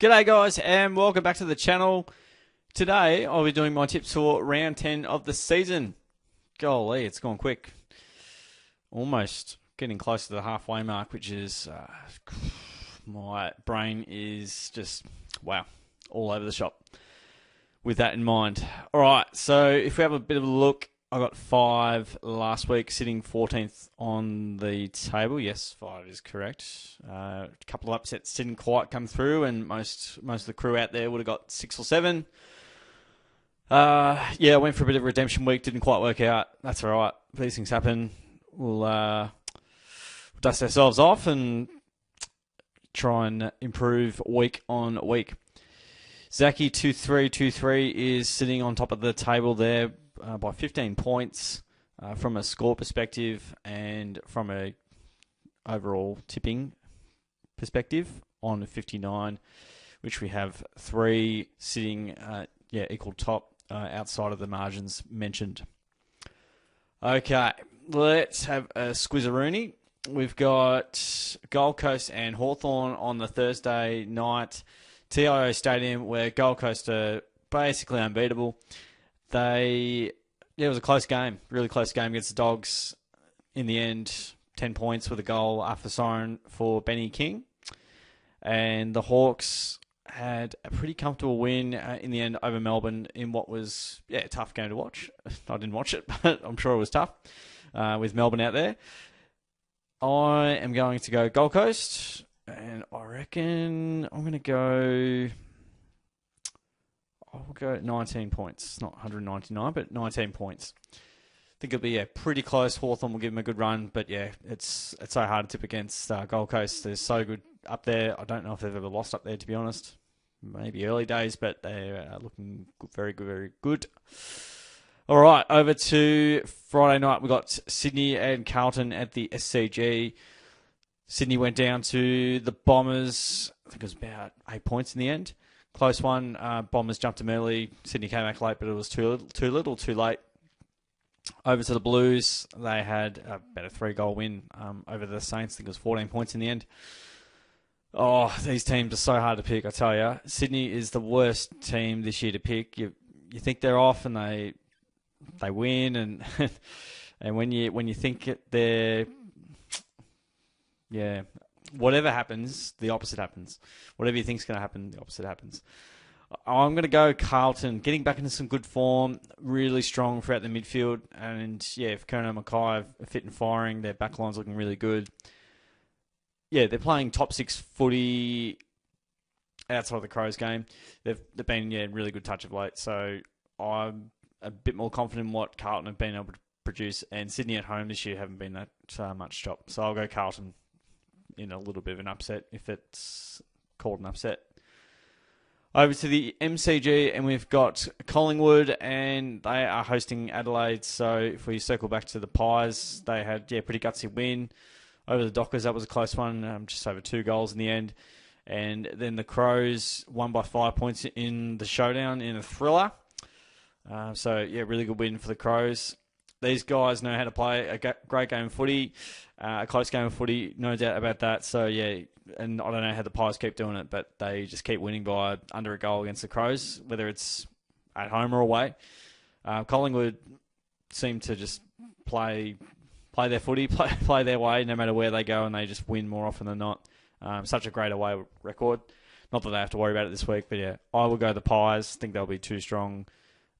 G'day guys and welcome back to the channel. Today I'll be doing my tips for round 10 of the season. Golly, it's gone quick. Almost getting close to the halfway mark, which is, my brain is just, wow, all over the shop with that in mind. Alright, so if we have a bit of a look, I got 5 last week, sitting 14th on the table. Yes, 5 is correct. A couple of upsets didn't quite come through, and most of the crew out there would have got 6 or 7. I went for a bit of a redemption week, didn't quite work out. That's all right. These things happen. We'll dust ourselves off and try and improve week on week. Zaki 2323 is sitting on top of the table there by 15 points from a score perspective and from a overall tipping perspective on 59, which we have 3 sitting equal top outside of the margins mentioned. Okay, let's have a squizzaroonie. We've got Gold Coast and Hawthorn on the Thursday night. TIO Stadium, where Gold Coast are basically unbeatable. It was a close game, really close game against the Dogs. In the end, 10 points with a goal after siren for Benny King. And the Hawks had a pretty comfortable win in the end over Melbourne in what was a tough game to watch. I didn't watch it, but I'm sure it was tough with Melbourne out there. I am going to go Gold Coast, and I reckon I'm going to go... I'll go 19 points. Not 199, but 19 points. I think it'll be pretty close. Hawthorn will give them a good run, but it's so hard to tip against Gold Coast. They're so good up there. I don't know if they've ever lost up there, to be honest. Maybe early days, but they are looking very good, very good. All right, over to Friday night. We've got Sydney and Carlton at the SCG. Sydney went down to the Bombers. I think it was about 8 points in the end. Close one. Bombers jumped them early. Sydney came back late, but it was too little, too late. Over to the Blues. They had about a 3-goal win over the Saints. I think it was 14 points in the end. Oh, these teams are so hard to pick, I tell you. Sydney is the worst team this year to pick. You think they're off, and they win, and and when you think they're whatever happens, the opposite happens. Whatever you think's going to happen, the opposite happens. I'm going to go Carlton, getting back into some good form, really strong throughout the midfield, and if Kerno and Mackay are fit and firing, their backline's looking really good. They're playing top 6 footy outside of the Crows game. They've been really good touch of late, so I'm a bit more confident in what Carlton have been able to produce, and Sydney at home this year haven't been that much chop. So I'll go Carlton in a little bit of an upset, if it's called an upset. Over to the MCG, and we've got Collingwood, and they are hosting Adelaide. So if we circle back to the Pies, they had pretty gutsy win over the Dockers. That was a close one, just over 2 goals in the end. And then the Crows won by 5 points in the showdown in a thriller. Really good win for the Crows. These guys know how to play a great game of footy, a close game of footy, no doubt about that. So, and I don't know how the Pies keep doing it, but they just keep winning by under a goal against the Crows, whether it's at home or away. Collingwood seem to just play their footy, play their way, no matter where they go, and they just win more often than not. Such a great away record. Not that they have to worry about it this week, but I will go the Pies. Think they'll be too strong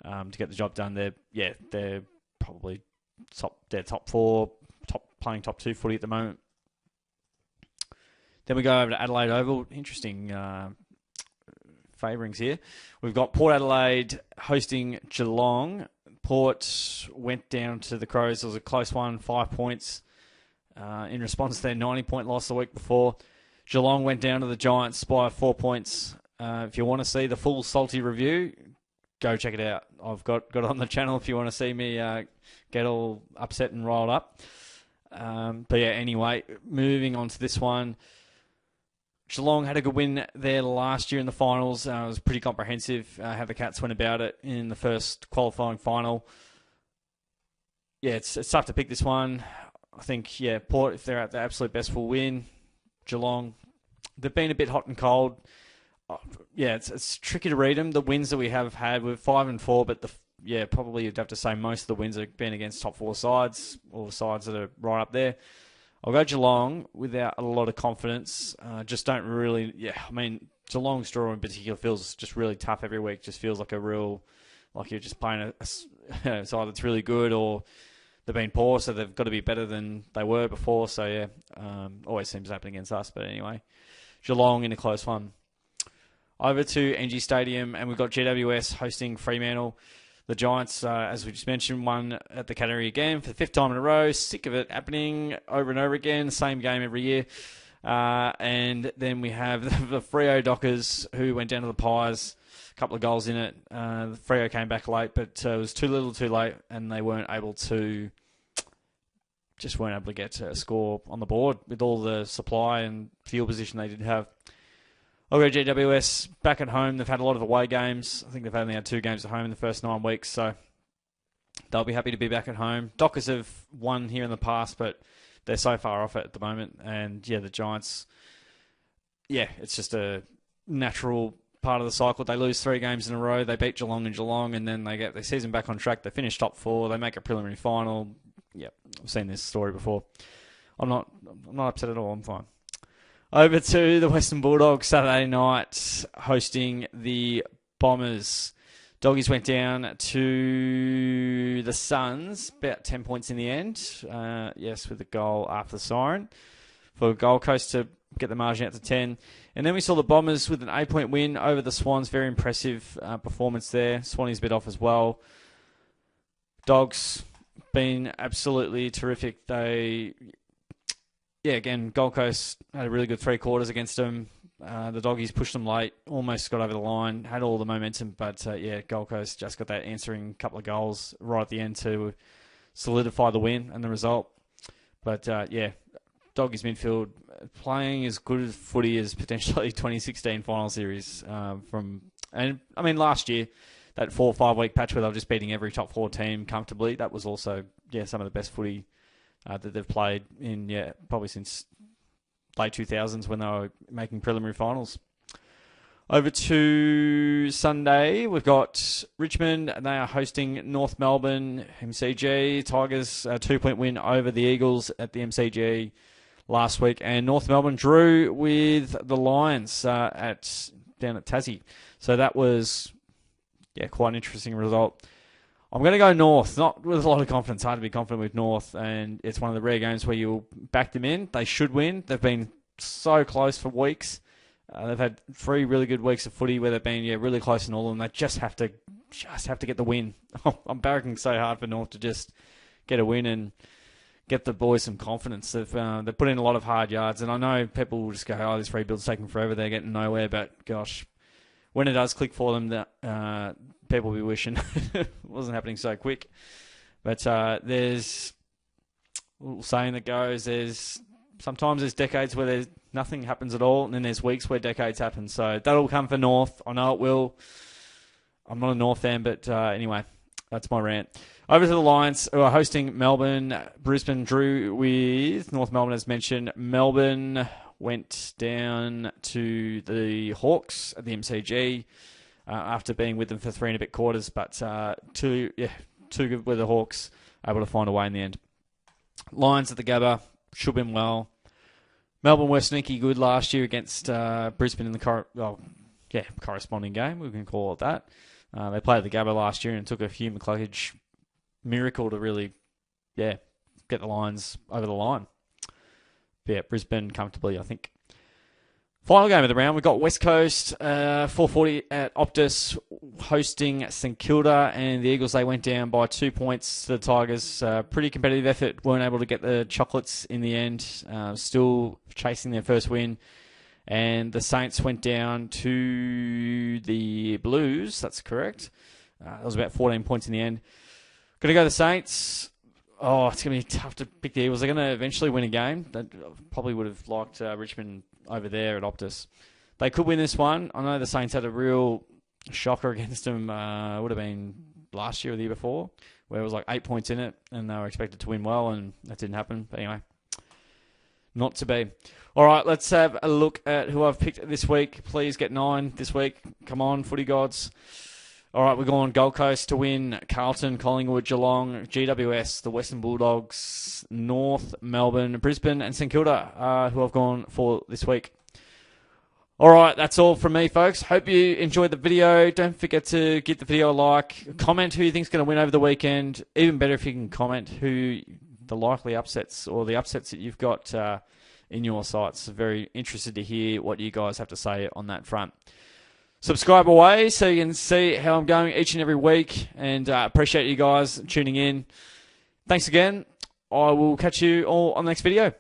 to get the job done. They're probably top 4, playing top 2 footy at the moment. Then we go over to Adelaide Oval. Interesting favourings here. We've got Port Adelaide hosting Jalong. Port went down to the Crows. It was a close one, 5 points in response to their 90-point loss the week before. Geelong went down to the Giants by 4 points. If you want to see the full salty review, go check it out. I've got it on the channel if you want to see me get all upset and riled up. Anyway, moving on to this one. Geelong had a good win there last year in the finals. It was pretty comprehensive how the Cats went about it in the first qualifying final. It's tough to pick this one. I think, Port, if they're at their absolute best, will win. Geelong, they've been a bit hot and cold. yeah, it's tricky to read them. The wins that we have had, we're 5-4, but probably you'd have to say most of the wins have been against top four sides, or sides that are right up there. I'll go Geelong without a lot of confidence. Just don't really, I mean, Geelong's draw in particular feels just really tough every week. Just feels like like you're just playing it's either it's really good or they've been poor, so they've got to be better than they were before. So yeah, always seems to happen against us. But anyway, Geelong in a close one. Over to NG Stadium, and we've got GWS hosting Fremantle. The Giants, as we just mentioned, won at the category again for the 5th time in a row. Sick of it happening over and over again. Same game every year. And then we have the Freo Dockers, who went down to the Pies. A couple of goals in it. The Freo came back late, but it was too little too late, and they weren't able to get a score on the board with all the supply and field position they did have. I'll go GWS back at home. They've had a lot of away games. I think they've only had 2 games at home in the first 9 weeks, so they'll be happy to be back at home. Dockers have won here in the past, but they're so far off it at the moment. And yeah, the Giants, it's just a natural part of the cycle. They lose 3 games in a row. They beat Jalong and Jalong, and then they get their season back on track. They finish top 4. They make a preliminary final. Yep, I've seen this story before. I'm not upset at all. I'm fine. Over to the Western Bulldogs Saturday night, hosting the Bombers. Doggies went down to the Suns, about 10 points in the end. With a goal after the siren for Gold Coast to get the margin out to 10. And then we saw the Bombers with an 8-point win over the Swans. Very impressive performance there. Swannies a bit off as well. Dogs been absolutely terrific. Again, Gold Coast had a really good 3 quarters against them. The Doggies pushed them late, almost got over the line, had all the momentum, but Gold Coast just got that answering couple of goals right at the end to solidify the win and the result. But Doggies midfield playing as good as footy as potentially 2016 final series last year, that 4 or 5 week patch where they were just beating every top 4 team comfortably. That was also some of the best footy that they've played in probably since late 2000s when they were making preliminary finals. Over to Sunday, we've got Richmond, and they are hosting North Melbourne MCG. Tigers a 2-point win over the Eagles at the MCG last week, and North Melbourne drew with the Lions down at Tassie. So that was quite an interesting result. I'm going to go North, not with a lot of confidence. Hard to be confident with North, and it's one of the rare games where you'll back them in. They should win. They've been so close for weeks. They've had 3 really good weeks of footy where they've been really close in all of them. They just have to get the win. I'm barracking so hard for North to just get a win and get the boys some confidence. They've put in a lot of hard yards, and I know people will just go, this rebuild's taking forever. They're getting nowhere, but gosh, when it does click for them, that people will be wishing it wasn't happening so quick. But there's a little saying that goes, sometimes there's decades where nothing happens at all, and then there's weeks where decades happen. So that'll come for North. I know it will. I'm not a North fan, but anyway, that's my rant. Over to the Lions, who are hosting Melbourne. Brisbane drew with North Melbourne, as mentioned. Melbourne went down to the Hawks at the MCG after being with them for 3 and a bit quarters, but too good with the Hawks, able to find a way in the end. Lions at the Gabba, should have been well. Melbourne were sneaky good last year against Brisbane in the corresponding game, we can call it that. They played the Gabba last year and it took a Hugh McCluggage miracle to really get the Lions over the line. But Brisbane comfortably, I think. Final game of the round, we've got West Coast, 4:40 at Optus, hosting St Kilda, and the Eagles, they went down by 2 points to the Tigers. Pretty competitive effort, weren't able to get the chocolates in the end, still chasing their first win. And the Saints went down to the Blues, that's correct. That was about 14 points in the end. Going to go the Saints. Oh, it's going to be tough to pick the Eagles. They're going to eventually win a game. They probably would have liked Richmond over there at Optus. They could win this one. I know the Saints had a real shocker against them. Would have been last year or the year before, where it was like 8 points in it, and they were expected to win well, and that didn't happen. But anyway, not to be. All right, let's have a look at who I've picked this week. Please get 9 this week. Come on, footy gods. All right, we're going Gold Coast to win. Carlton, Collingwood, Jalong, GWS, the Western Bulldogs, North, Melbourne, Brisbane, and St Kilda, who I've gone for this week. All right, that's all from me, folks. Hope you enjoyed the video. Don't forget to give the video a like. Comment who you think's going to win over the weekend. Even better if you can comment who the likely upsets or the upsets that you've got in your sights. Very interested to hear what you guys have to say on that front. Subscribe away so you can see how I'm going each and every week, and appreciate you guys tuning in. Thanks again. I will catch you all on the next video.